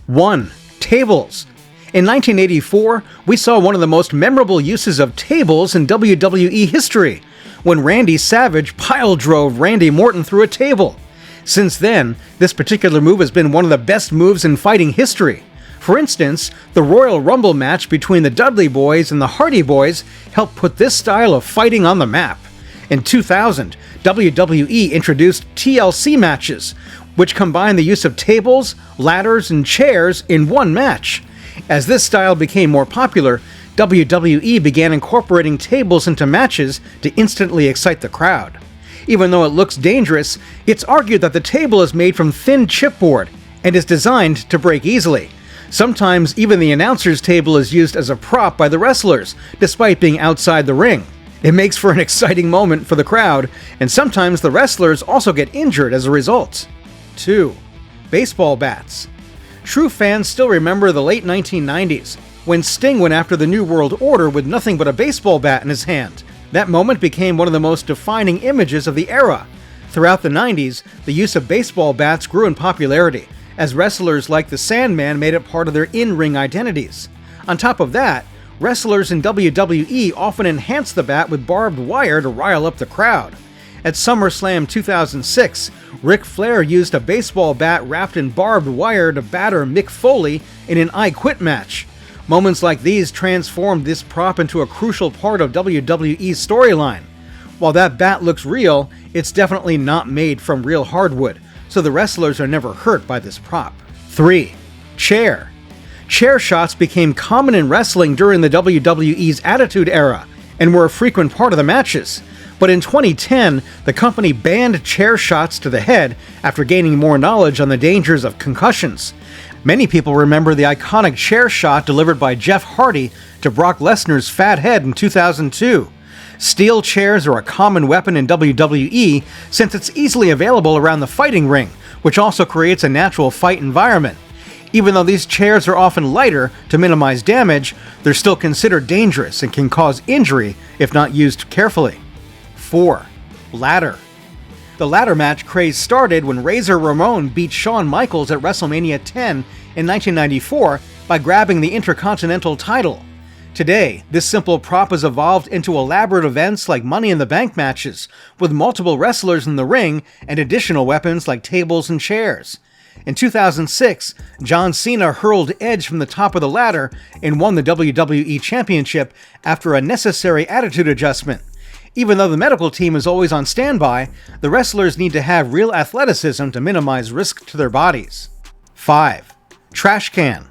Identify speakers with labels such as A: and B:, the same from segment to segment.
A: 1. Tables. In 1984, we saw one of the most memorable uses of tables in WWE history, when Randy Savage pile-drove Randy Orton through a table. Since then, this particular move has been one of the best moves in fighting history. For instance, the Royal Rumble match between the Dudley Boys and the Hardy Boys helped put this style of fighting on the map. In 2000, WWE introduced TLC matches, which combine the use of tables, ladders, and chairs in one match. As this style became more popular, WWE began incorporating tables into matches to instantly excite the crowd. Even though it looks dangerous, it's argued that the table is made from thin chipboard and is designed to break easily. Sometimes even the announcer's table is used as a prop by the wrestlers, despite being outside the ring. It makes for an exciting moment for the crowd, and sometimes the wrestlers also get injured as a result. 2. Baseball bats. True fans still remember the late 1990s, when Sting went after the New World Order with nothing but a baseball bat in his hand. That moment became one of the most defining images of the era. Throughout the 90s, the use of baseball bats grew in popularity, as wrestlers like the Sandman made it part of their in-ring identities. On top of that, wrestlers in WWE often enhanced the bat with barbed wire to rile up the crowd. At SummerSlam 2006, Ric Flair used a baseball bat wrapped in barbed wire to batter Mick Foley in an I Quit match. Moments like these transformed this prop into a crucial part of WWE's storyline. While that bat looks real, it's definitely not made from real hardwood, so the wrestlers are never hurt by this prop. 3. Chair. Chair shots became common in wrestling during the WWE's Attitude Era and were a frequent part of the matches. But in 2010, the company banned chair shots to the head after gaining more knowledge on the dangers of concussions. Many people remember the iconic chair shot delivered by Jeff Hardy to Brock Lesnar's fat head in 2002. Steel chairs are a common weapon in WWE since it's easily available around the fighting ring, which also creates a natural fight environment. Even though these chairs are often lighter to minimize damage, they're still considered dangerous and can cause injury if not used carefully. 4. Ladder. The ladder match craze started when Razor Ramon beat Shawn Michaels at WrestleMania 10 in 1994 by grabbing the Intercontinental title. Today, this simple prop has evolved into elaborate events like Money in the Bank matches, with multiple wrestlers in the ring and additional weapons like tables and chairs. In 2006, John Cena hurled Edge from the top of the ladder and won the WWE Championship after a necessary attitude adjustment. Even though the medical team is always on standby, the wrestlers need to have real athleticism to minimize risk to their bodies. 5. Trash can.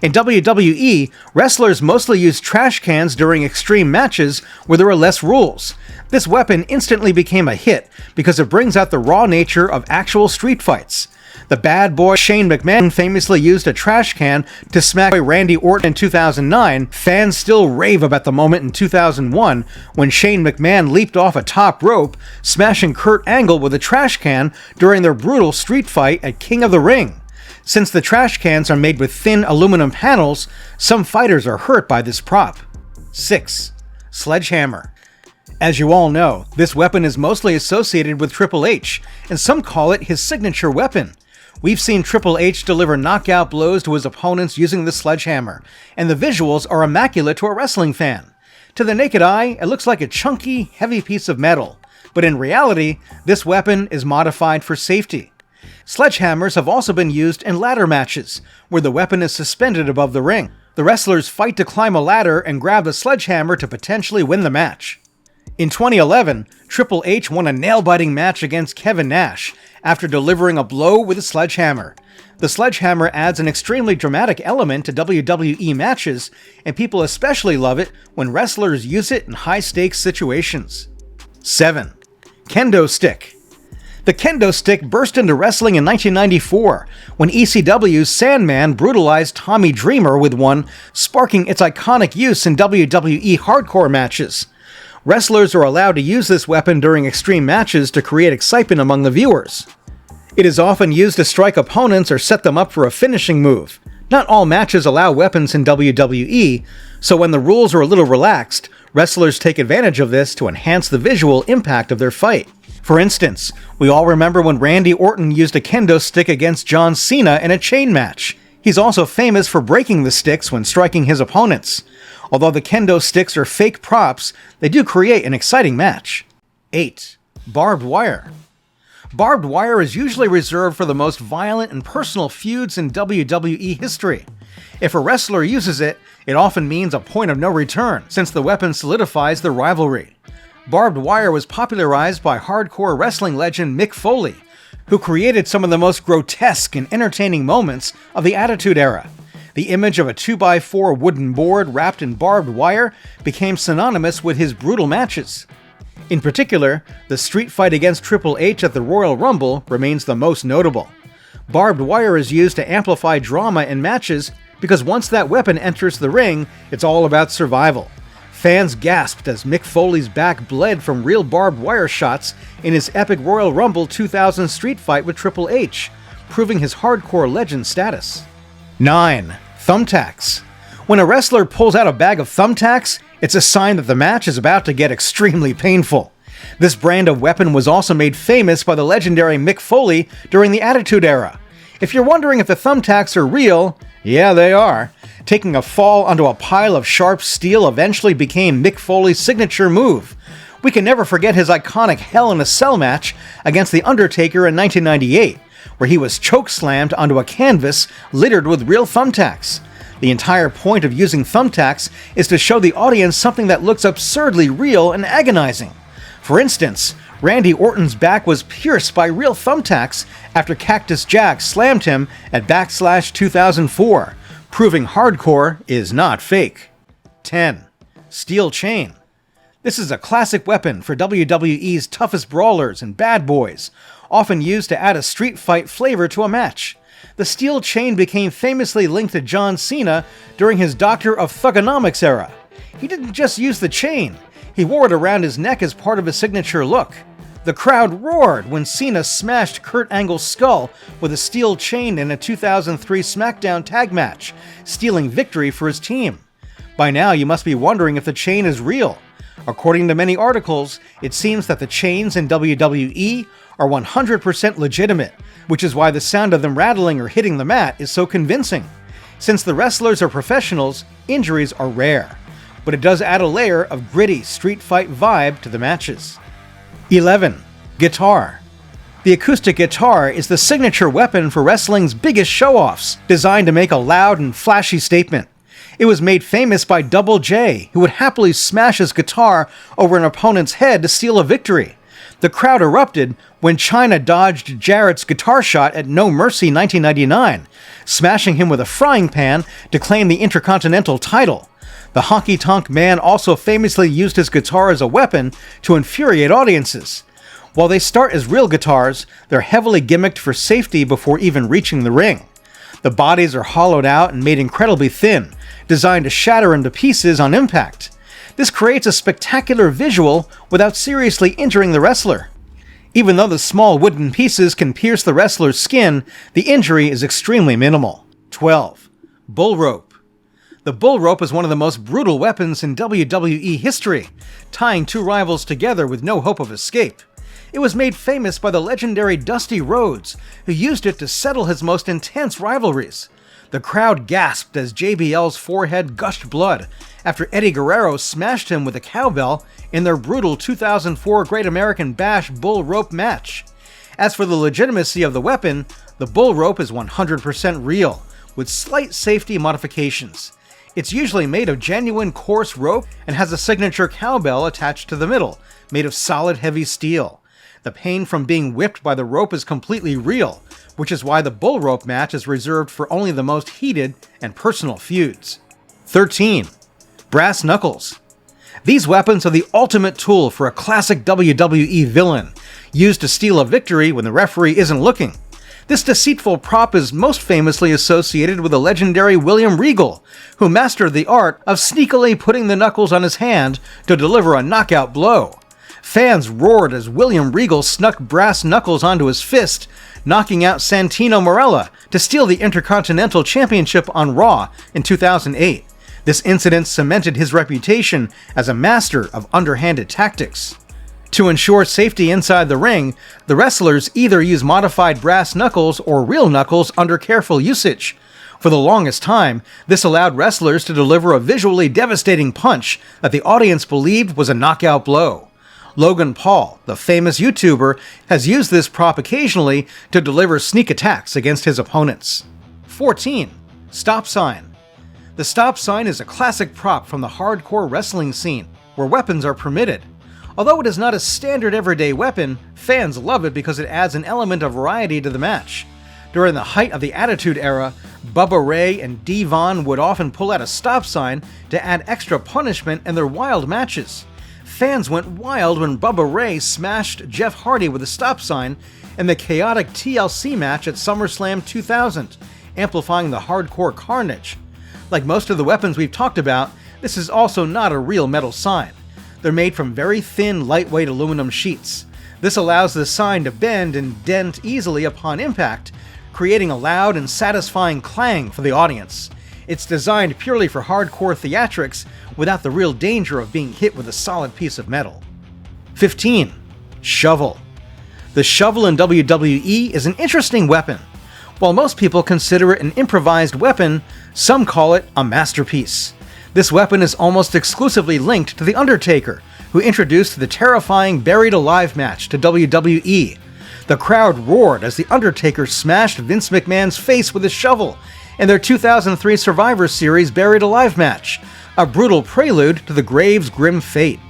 A: In WWE, wrestlers mostly use trash cans during extreme matches where there are less rules. This weapon instantly became a hit because it brings out the raw nature of actual street fights. The bad boy Shane McMahon famously used a trash can to smack Randy Orton in 2009. Fans still rave about the moment in 2001 when Shane McMahon leaped off a top rope, smashing Kurt Angle with a trash can during their brutal street fight at King of the Ring. Since the trash cans are made with thin aluminum panels, some fighters are hurt by this prop. 6. Sledgehammer. As you all know, this weapon is mostly associated with Triple H, and some call it his signature weapon. We've seen Triple H deliver knockout blows to his opponents using the sledgehammer, and the visuals are immaculate to a wrestling fan. To the naked eye, it looks like a chunky, heavy piece of metal, but in reality, this weapon is modified for safety. Sledgehammers have also been used in ladder matches, where the weapon is suspended above the ring. The wrestlers fight to climb a ladder and grab the sledgehammer to potentially win the match. In 2011, Triple H won a nail-biting match against Kevin Nash after delivering a blow with a sledgehammer. The sledgehammer adds an extremely dramatic element to WWE matches, and people especially love it when wrestlers use it in high-stakes situations. 7. Kendo Stick. The Kendo Stick burst into wrestling in 1994 when ECW's Sandman brutalized Tommy Dreamer with one, sparking its iconic use in WWE hardcore matches. Wrestlers are allowed to use this weapon during extreme matches to create excitement among the viewers. It is often used to strike opponents or set them up for a finishing move. Not all matches allow weapons in WWE, so when the rules are a little relaxed, wrestlers take advantage of this to enhance the visual impact of their fight. For instance, we all remember when Randy Orton used a kendo stick against John Cena in a chain match. He's also famous for breaking the sticks when striking his opponents. Although the Kendo Sticks are fake props, they do create an exciting match. 8. Barbed Wire. Barbed wire is usually reserved for the most violent and personal feuds in WWE history. If a wrestler uses it, it often means a point of no return, since the weapon solidifies the rivalry. Barbed wire was popularized by hardcore wrestling legend Mick Foley, who created some of the most grotesque and entertaining moments of the Attitude Era. The image of a 2x4 wooden board wrapped in barbed wire became synonymous with his brutal matches. In particular, the street fight against Triple H at the Royal Rumble remains the most notable. Barbed wire is used to amplify drama in matches because once that weapon enters the ring, it's all about survival. Fans gasped as Mick Foley's back bled from real barbed wire shots in his epic Royal Rumble 2000 street fight with Triple H, proving his hardcore legend status. 9. Thumbtacks. When a wrestler pulls out a bag of thumbtacks, it's a sign that the match is about to get extremely painful. This brand of weapon was also made famous by the legendary Mick Foley during the Attitude Era. If you're wondering if the thumbtacks are real, yeah, they are. Taking a fall onto a pile of sharp steel eventually became Mick Foley's signature move. We can never forget his iconic Hell in a Cell match against The Undertaker in 1998, where he was chokeslammed onto a canvas littered with real thumbtacks. The entire point of using thumbtacks is to show the audience something that looks absurdly real and agonizing. For instance, Randy Orton's back was pierced by real thumbtacks after Cactus Jack slammed him at Backlash 2004, proving hardcore is not fake. 10. Steel chain. This is a classic weapon for WWE's toughest brawlers and bad boys, often used to add a street fight flavor to a match. The steel chain became famously linked to John Cena during his Doctor of Thugonomics era. He didn't just use the chain, he wore it around his neck as part of his signature look. The crowd roared when Cena smashed Kurt Angle's skull with a steel chain in a 2003 SmackDown tag match, stealing victory for his team. By now you must be wondering if the chain is real. According to many articles, it seems that the chains in WWE are 100% legitimate, which is why the sound of them rattling or hitting the mat is so convincing. Since the wrestlers are professionals, injuries are rare, but it does add a layer of gritty street fight vibe to the matches. 11. Guitar. The acoustic guitar is the signature weapon for wrestling's biggest show-offs, designed to make a loud and flashy statement. It was made famous by Double J, who would happily smash his guitar over an opponent's head to steal a victory. The crowd erupted when Chyna dodged Jarrett's guitar shot at No Mercy 1999, smashing him with a frying pan to claim the Intercontinental title. The Honky Tonk Man also famously used his guitar as a weapon to infuriate audiences. While they start as real guitars, they're heavily gimmicked for safety before even reaching the ring. The bodies are hollowed out and made incredibly thin, designed to shatter into pieces on impact. This creates a spectacular visual without seriously injuring the wrestler. Even though the small wooden pieces can pierce the wrestler's skin, the injury is extremely minimal. 12. Bull rope. The bull rope is one of the most brutal weapons in WWE history, tying two rivals together with no hope of escape. It was made famous by the legendary Dusty Rhodes, who used it to settle his most intense rivalries. The crowd gasped as JBL's forehead gushed blood after Eddie Guerrero smashed him with a cowbell in their brutal 2004 Great American Bash bull rope match. As for the legitimacy of the weapon, the bull rope is 100% real, with slight safety modifications. It's usually made of genuine coarse rope and has a signature cowbell attached to the middle, made of solid heavy steel. The pain from being whipped by the rope is completely real, which is why the bull rope match is reserved for only the most heated and personal feuds. 13. Brass knuckles. These weapons are the ultimate tool for a classic WWE villain, used to steal a victory when the referee isn't looking. This deceitful prop is most famously associated with the legendary William Regal, who mastered the art of sneakily putting the knuckles on his hand to deliver a knockout blow. Fans roared as William Regal snuck brass knuckles onto his fist, knocking out Santino Marella to steal the Intercontinental Championship on Raw in 2008. This incident cemented his reputation as a master of underhanded tactics. To ensure safety inside the ring, the wrestlers either use modified brass knuckles or real knuckles under careful usage. For the longest time, this allowed wrestlers to deliver a visually devastating punch that the audience believed was a knockout blow. Logan Paul, the famous YouTuber, has used this prop occasionally to deliver sneak attacks against his opponents. 14. Stop sign. The stop sign is a classic prop from the hardcore wrestling scene, where weapons are permitted. Although it is not a standard everyday weapon, fans love it because it adds an element of variety to the match. During the height of the Attitude Era, Bubba Ray and D-Von would often pull out a stop sign to add extra punishment in their wild matches. Fans went wild when Bubba Ray smashed Jeff Hardy with a stop sign in the chaotic TLC match at SummerSlam 2000, amplifying the hardcore carnage. Like most of the weapons we've talked about, this is also not a real metal sign. They're made from very thin, lightweight aluminum sheets. This allows the sign to bend and dent easily upon impact, creating a loud and satisfying clang for the audience. It's designed purely for hardcore theatrics without the real danger of being hit with a solid piece of metal. 15. Shovel. The shovel in WWE is an interesting weapon. While most people consider it an improvised weapon, some call it a masterpiece. This weapon is almost exclusively linked to The Undertaker, who introduced the terrifying Buried Alive match to WWE. The crowd roared as The Undertaker smashed Vince McMahon's face with a shovel in their 2003 Survivor Series Buried Alive match, a brutal prelude to the Grave's grim fate.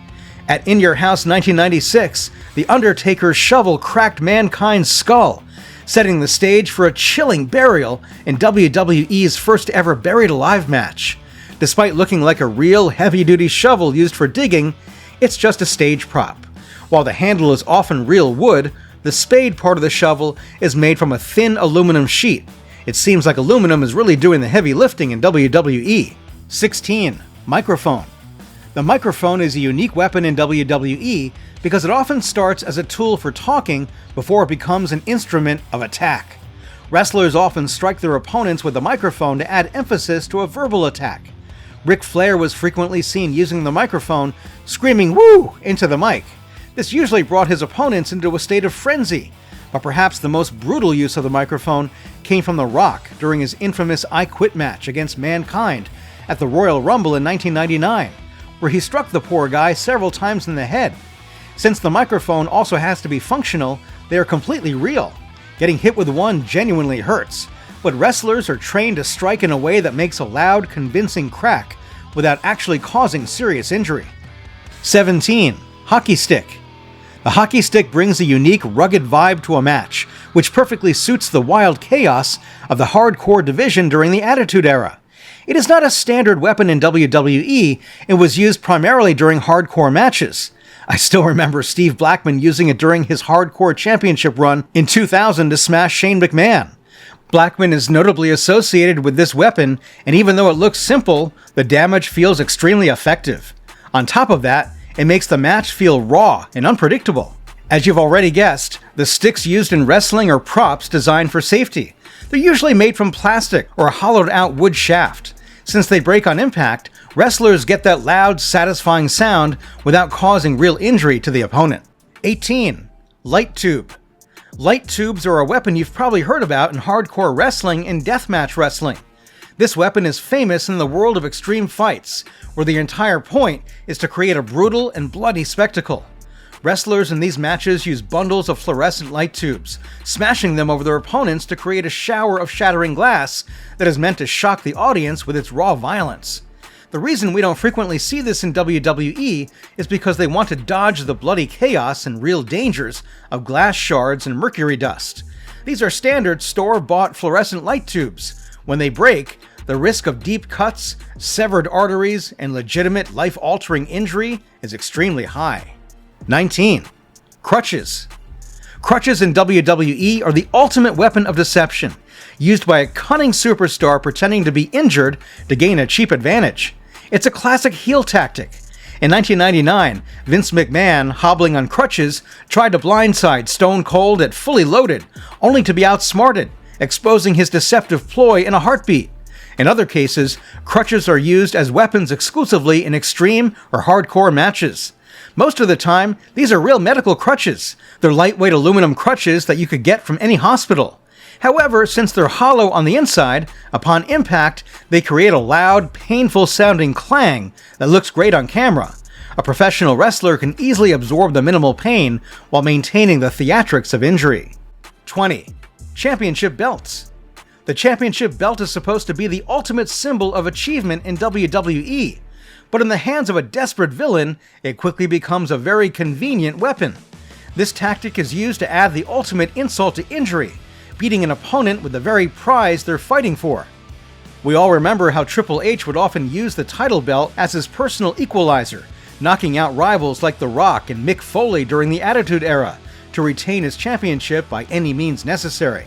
A: At In Your House 1996, The Undertaker's shovel cracked Mankind's skull, setting the stage for a chilling burial in WWE's first ever Buried Alive match. Despite looking like a real heavy-duty shovel used for digging, it's just a stage prop. While the handle is often real wood, the spade part of the shovel is made from a thin aluminum sheet. It seems like aluminum is really doing the heavy lifting in WWE. 16. Microphone. The microphone is a unique weapon in WWE because it often starts as a tool for talking before it becomes an instrument of attack. Wrestlers often strike their opponents with the microphone to add emphasis to a verbal attack. Ric Flair was frequently seen using the microphone, screaming "woo" into the mic. This usually brought his opponents into a state of frenzy, but perhaps the most brutal use of the microphone came from The Rock during his infamous I Quit match against Mankind at the Royal Rumble in 1999, where he struck the poor guy several times in the head. Since the microphone also has to be functional, they are completely real. Getting hit with one genuinely hurts, but wrestlers are trained to strike in a way that makes a loud, convincing crack without actually causing serious injury. 17. Hockey stick. The hockey stick brings a unique, rugged vibe to a match, which perfectly suits the wild chaos of the hardcore division during the Attitude Era. It is not a standard weapon in WWE, and was used primarily during hardcore matches. I still remember Steve Blackman using it during his hardcore championship run in 2000 to smash Shane McMahon. Blackman is notably associated with this weapon, and even though it looks simple, the damage feels extremely effective. On top of that, it makes the match feel raw and unpredictable. As you've already guessed, the sticks used in wrestling are props designed for safety. They're usually made from plastic or a hollowed-out wood shaft. Since they break on impact, wrestlers get that loud, satisfying sound without causing real injury to the opponent. 18. Light tube. Light tubes are a weapon you've probably heard about in hardcore wrestling and deathmatch wrestling. This weapon is famous in the world of extreme fights, where the entire point is to create a brutal and bloody spectacle. Wrestlers in these matches use bundles of fluorescent light tubes, smashing them over their opponents to create a shower of shattering glass that is meant to shock the audience with its raw violence. The reason we don't frequently see this in WWE is because they want to dodge the bloody chaos and real dangers of glass shards and mercury dust. These are standard store-bought fluorescent light tubes. When they break, the risk of deep cuts, severed arteries, and legitimate life-altering injury is extremely high. 19. Crutches. Crutches in WWE are the ultimate weapon of deception, used by a cunning superstar pretending to be injured to gain a cheap advantage. It's a classic heel tactic. In 1999, Vince McMahon, hobbling on crutches, tried to blindside Stone Cold at Fully Loaded, only to be outsmarted, exposing his deceptive ploy in a heartbeat. In other cases, crutches are used as weapons exclusively in extreme or hardcore matches. Most of the time, these are real medical crutches. They're lightweight aluminum crutches that you could get from any hospital. However, since they're hollow on the inside, upon impact, they create a loud, painful-sounding clang that looks great on camera. A professional wrestler can easily absorb the minimal pain while maintaining the theatrics of injury. 20. Championship belts. The championship belt is supposed to be the ultimate symbol of achievement in WWE, but in the hands of a desperate villain, it quickly becomes a very convenient weapon. This tactic is used to add the ultimate insult to injury, beating an opponent with the very prize they're fighting for. We all remember how Triple H would often use the title belt as his personal equalizer, knocking out rivals like The Rock and Mick Foley during the Attitude Era to retain his championship by any means necessary.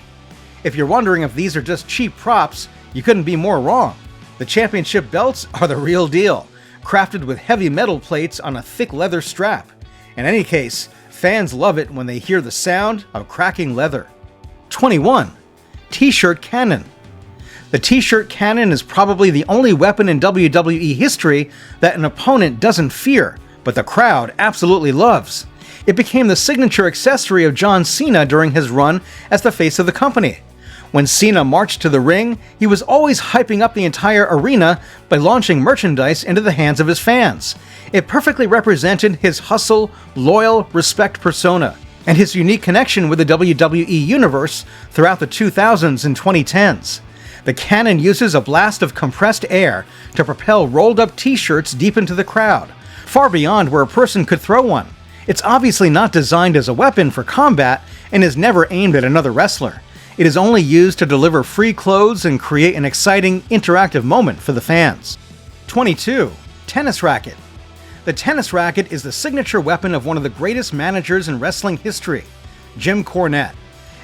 A: If you're wondering if these are just cheap props, you couldn't be more wrong. The championship belts are the real deal, crafted with heavy metal plates on a thick leather strap. In any case, fans love it when they hear the sound of cracking leather. 21. T-shirt cannon. The T-shirt cannon is probably the only weapon in WWE history that an opponent doesn't fear, but the crowd absolutely loves. It became the signature accessory of John Cena during his run as the face of the company. When Cena marched to the ring, he was always hyping up the entire arena by launching merchandise into the hands of his fans. It perfectly represented his hustle, loyal, respect persona, and his unique connection with the WWE Universe throughout the 2000s and 2010s. The cannon uses a blast of compressed air to propel rolled-up T-shirts deep into the crowd, far beyond where a person could throw one. It's obviously not designed as a weapon for combat and is never aimed at another wrestler. It is only used to deliver free clothes and create an exciting, interactive moment for the fans. 22. Tennis racket. The tennis racket is the signature weapon of one of the greatest managers in wrestling history, Jim Cornette.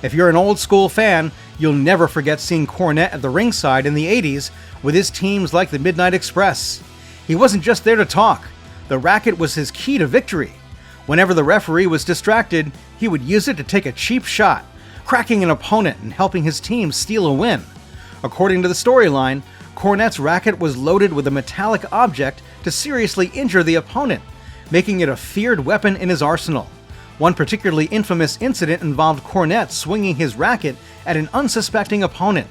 A: If you're an old school fan, you'll never forget seeing Cornette at the ringside in the 80s with his teams like the Midnight Express. He wasn't just there to talk. The racket was his key to victory. Whenever the referee was distracted, he would use it to take a cheap shot, cracking an opponent and helping his team steal a win. According to the storyline, Cornette's racket was loaded with a metallic object to seriously injure the opponent, making it a feared weapon in his arsenal. One particularly infamous incident involved Cornette swinging his racket at an unsuspecting opponent,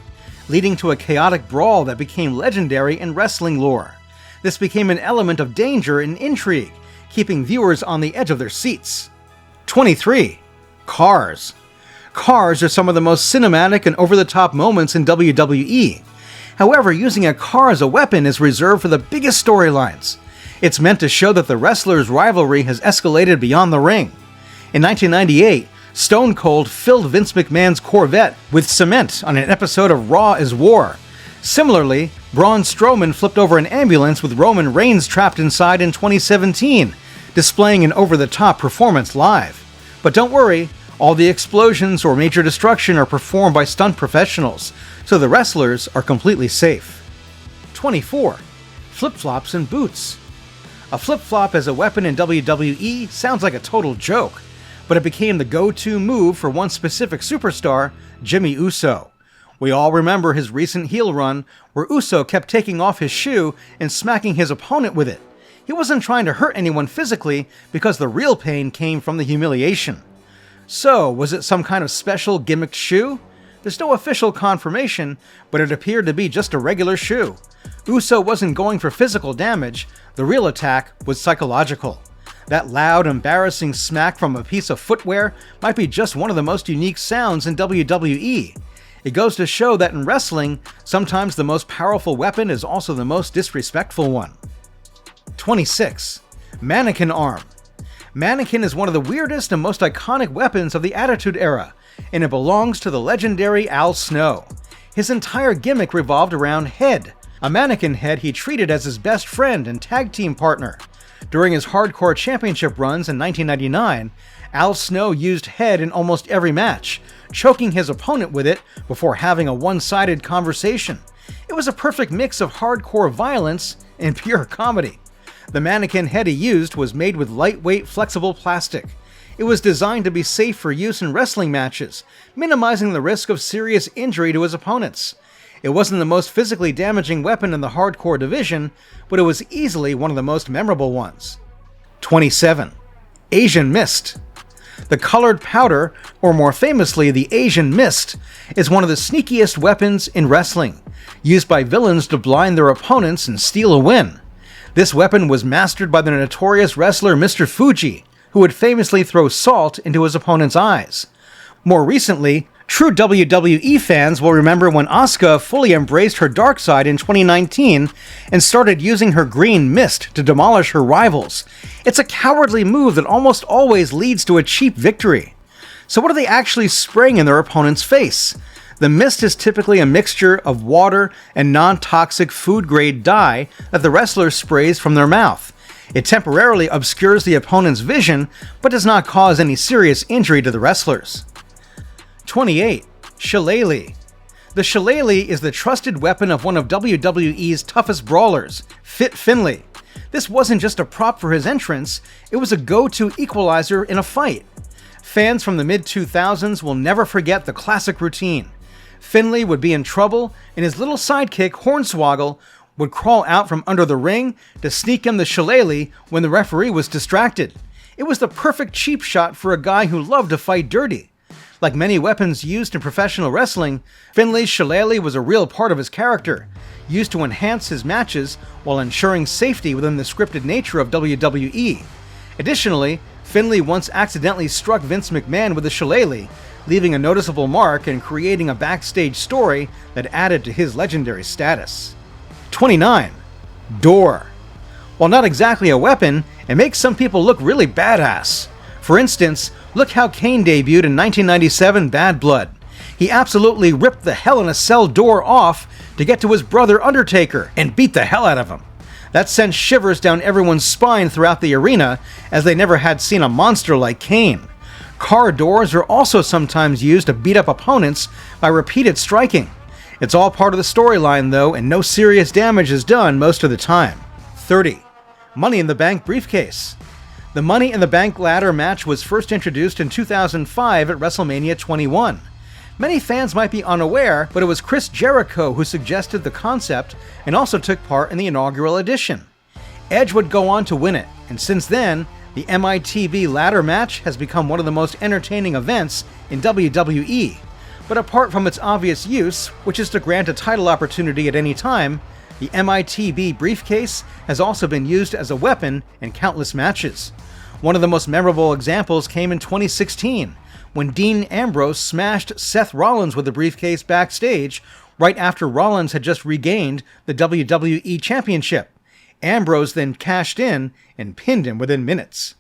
A: leading to a chaotic brawl that became legendary in wrestling lore. This became an element of danger and intrigue, keeping viewers on the edge of their seats. 23. Cars. Cars are some of the most cinematic and over-the-top moments in WWE. However, using a car as a weapon is reserved for the biggest storylines. It's meant to show that the wrestlers' rivalry has escalated beyond the ring. In 1998, Stone Cold filled Vince McMahon's Corvette with cement on an episode of Raw is War. Similarly, Braun Strowman flipped over an ambulance with Roman Reigns trapped inside in 2017, displaying an over-the-top performance live. But don't worry, all the explosions or major destruction are performed by stunt professionals, so the wrestlers are completely safe. 24. Flip-flops and boots. A flip-flop as a weapon in WWE sounds like a total joke, but it became the go-to move for one specific superstar, Jimmy Uso. We all remember his recent heel run, where Uso kept taking off his shoe and smacking his opponent with it. He wasn't trying to hurt anyone physically, because the real pain came from the humiliation. So, was it some kind of special gimmicked shoe? There's no official confirmation, but it appeared to be just a regular shoe. Uso wasn't going for physical damage, the real attack was psychological. That loud, embarrassing smack from a piece of footwear might be just one of the most unique sounds in WWE. It goes to show that in wrestling, sometimes the most powerful weapon is also the most disrespectful one. 26. Mannequin arm. Mannequin is one of the weirdest and most iconic weapons of the Attitude Era, and it belongs to the legendary Al Snow. His entire gimmick revolved around Head, a mannequin head he treated as his best friend and tag team partner. During his Hardcore Championship runs in 1999, Al Snow used Head in almost every match, choking his opponent with it before having a one-sided conversation. It was a perfect mix of hardcore violence and pure comedy. The mannequin head he used was made with lightweight, flexible plastic. It was designed to be safe for use in wrestling matches, minimizing the risk of serious injury to his opponents. It wasn't the most physically damaging weapon in the hardcore division, but it was easily one of the most memorable ones. 27. Asian Mist. The colored powder, or more famously the Asian mist, is one of the sneakiest weapons in wrestling, used by villains to blind their opponents and steal a win. This weapon was mastered by the notorious wrestler Mr. Fuji, who would famously throw salt into his opponent's eyes. More recently, true WWE fans will remember when Asuka fully embraced her dark side in 2019 and started using her green mist to demolish her rivals. It's a cowardly move that almost always leads to a cheap victory. So what are they actually spraying in their opponent's face? The mist is typically a mixture of water and non-toxic food-grade dye that the wrestler sprays from their mouth. It temporarily obscures the opponent's vision, but does not cause any serious injury to the wrestlers. 28. Shillelagh. The shillelagh is the trusted weapon of one of WWE's toughest brawlers, Fit Finlay. This wasn't just a prop for his entrance, it was a go-to equalizer in a fight. Fans from the mid-2000s will never forget the classic routine. Finlay would be in trouble, and his little sidekick, Hornswoggle, would crawl out from under the ring to sneak in the shillelagh when the referee was distracted. It was the perfect cheap shot for a guy who loved to fight dirty. Like many weapons used in professional wrestling, Finlay's shillelagh was a real part of his character, used to enhance his matches while ensuring safety within the scripted nature of WWE. Additionally, Finlay once accidentally struck Vince McMahon with a shillelagh, leaving a noticeable mark and creating a backstage story that added to his legendary status. 29. Door. While not exactly a weapon, it makes some people look really badass. For instance, look how Kane debuted in 1997 Bad Blood. He absolutely ripped the Hell in a Cell door off to get to his brother Undertaker and beat the hell out of him. That sent shivers down everyone's spine throughout the arena, as they never had seen a monster like Kane. Car doors are also sometimes used to beat up opponents by repeated striking. It's all part of the storyline though, and no serious damage is done most of the time. 30. Money in the Bank briefcase. The Money in the Bank ladder match was first introduced in 2005 at WrestleMania 21. Many fans might be unaware, but it was Chris Jericho who suggested the concept and also took part in the inaugural edition. Edge would go on to win it, and since then, the MITB ladder match has become one of the most entertaining events in WWE. But apart from its obvious use, which is to grant a title opportunity at any time, the MITB briefcase has also been used as a weapon in countless matches. One of the most memorable examples came in 2016, when Dean Ambrose smashed Seth Rollins with the briefcase backstage right after Rollins had just regained the WWE Championship. Ambrose then cashed in and pinned him within minutes.